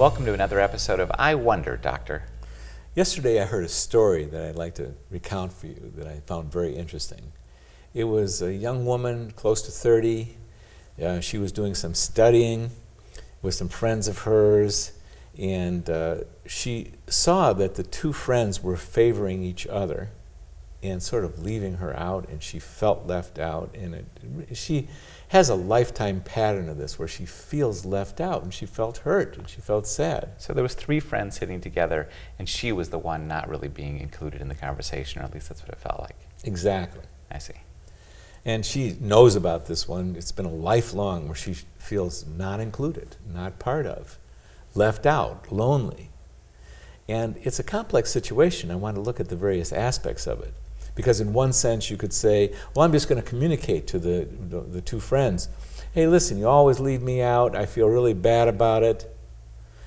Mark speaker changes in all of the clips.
Speaker 1: Welcome to another episode of I Wonder, Doctor.
Speaker 2: Yesterday I heard a story that I'd like to recount for you that I found very interesting. It was a young woman, close to 30. She was doing some studying with some friends of hers, and she saw that the two friends were favoring each other and sort of leaving her out, and she felt left out. And she has a lifetime pattern of this where she feels left out, and she felt hurt, and she felt sad.
Speaker 1: So there was three friends sitting together, and she was the one not really being included in the conversation, or at least that's what it felt like.
Speaker 2: Exactly.
Speaker 1: I see.
Speaker 2: And she knows about this one. It's been a lifelong where she feels not included, not part of, left out, lonely. And it's a complex situation. I want to look at the various aspects of it. Because in one sense you could say, well, I'm just going to communicate to the two friends, hey, listen, you always leave me out. I feel really bad about it.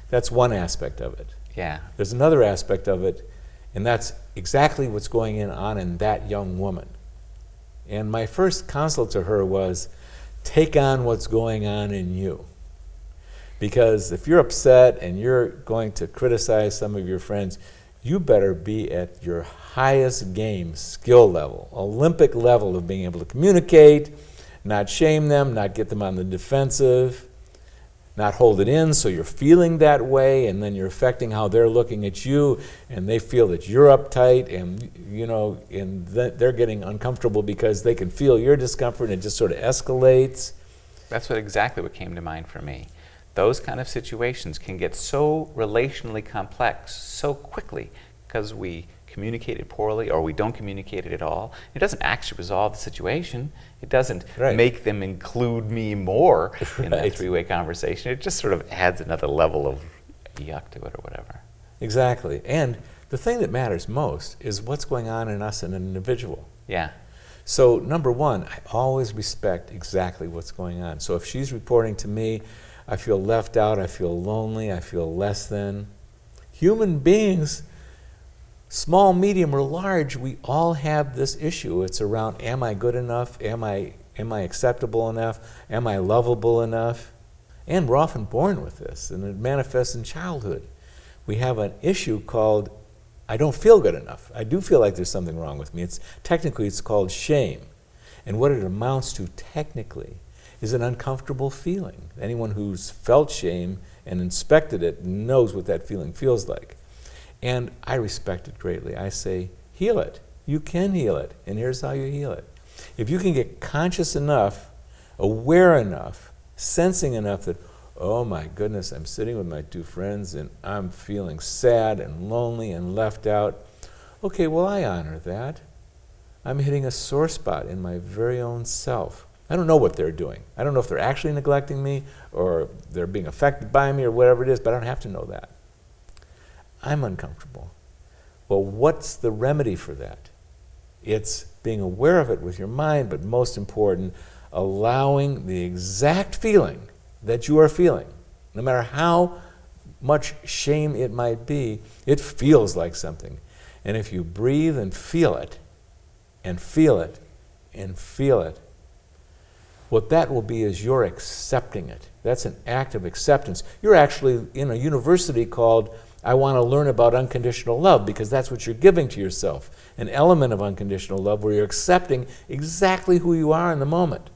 Speaker 2: That's one aspect of it.
Speaker 1: Yeah.
Speaker 2: There's another aspect of it, and that's exactly what's going on in that young woman. And my first counsel to her was, take on what's going on in you. Because if you're upset and you're going to criticize some of your friends, you better be at your highest game skill level, Olympic level of being able to communicate, not shame them, not get them on the defensive, not hold it in so you're feeling that way, and then you're affecting how they're looking at you, and they feel that you're uptight, and they're getting uncomfortable because they can feel your discomfort, and it just sort of escalates.
Speaker 1: That's exactly what came to mind for me. Those kind of situations can get so relationally complex so quickly because we communicated poorly or we don't communicate it at all. It doesn't actually resolve the situation. It doesn't make them include me more in that three-way conversation. It just sort of adds another level of yuck to it or whatever.
Speaker 2: Exactly. And the thing that matters most is what's going on in us in an individual.
Speaker 1: Yeah.
Speaker 2: So number one, I always respect exactly what's going on. So if she's reporting to me, I feel left out, I feel lonely, I feel less than. Human beings, small, medium, or large, we all have this issue. It's around, am I good enough? Am I acceptable enough? Am I lovable enough? And we're often born with this, and it manifests in childhood. We have an issue called, I don't feel good enough. I do feel like there's something wrong with me. Technically, it's called shame. And what it amounts to technically is an uncomfortable feeling. Anyone who's felt shame and inspected it knows what that feeling feels like. And I respect it greatly. I say, heal it. You can heal it, and here's how you heal it. If you can get conscious enough, aware enough, sensing enough that, oh my goodness, I'm sitting with my two friends and I'm feeling sad and lonely and left out. Okay, well, I honor that. I'm hitting a sore spot in my very own self. I don't know what they're doing. I don't know if they're actually neglecting me or they're being affected by me or whatever it is, but I don't have to know that. I'm uncomfortable. Well, what's the remedy for that? It's being aware of it with your mind, but most important, allowing the exact feeling that you are feeling. No matter how much shame it might be, it feels like something. And if you breathe and feel it, and feel it, and feel it, what that will be is you're accepting it. That's an act of acceptance. You're actually in a university called I want to learn about unconditional love, because that's what you're giving to yourself, an element of unconditional love where you're accepting exactly who you are in the moment.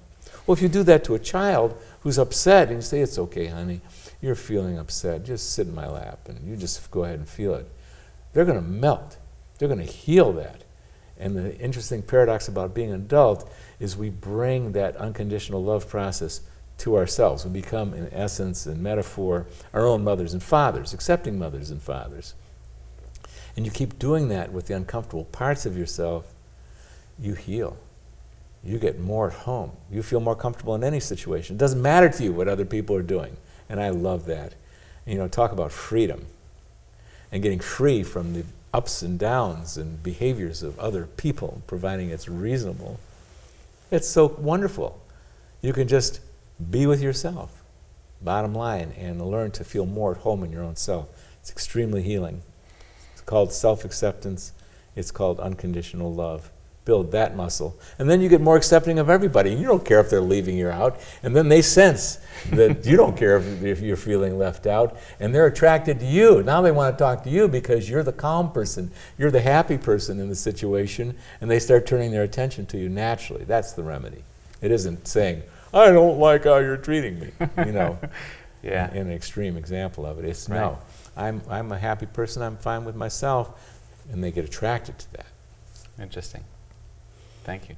Speaker 2: Well, if you do that to a child who's upset and you say, it's okay, honey, you're feeling upset, just sit in my lap and you just go ahead and feel it. They're going to melt. They're going to heal that. And the interesting paradox about being an adult is we bring that unconditional love process to ourselves. We become, in essence and metaphor, our own mothers and fathers, accepting mothers and fathers. And you keep doing that with the uncomfortable parts of yourself, you heal. You get more at home. You feel more comfortable in any situation. It doesn't matter to you what other people are doing. And I love that. And, talk about freedom and getting free from the ups and downs and behaviors of other people, providing it's reasonable. It's so wonderful. You can just be with yourself, bottom line, and learn to feel more at home in your own self. It's extremely healing. It's called self-acceptance. It's called unconditional love. build that muscle. And then you get more accepting of everybody. And you don't care if they're leaving you out. And then they sense that you don't care if you're feeling left out. And they're attracted to you. Now they want to talk to you because you're the calm person. You're the happy person in the situation. And they start turning their attention to you naturally. That's the remedy. It isn't saying, I don't like how you're treating me, you know,
Speaker 1: Yeah.
Speaker 2: in an extreme example of it. It's
Speaker 1: Right.
Speaker 2: no, I'm a happy person, I'm fine with myself, and they get attracted to that.
Speaker 1: Interesting. Thank you.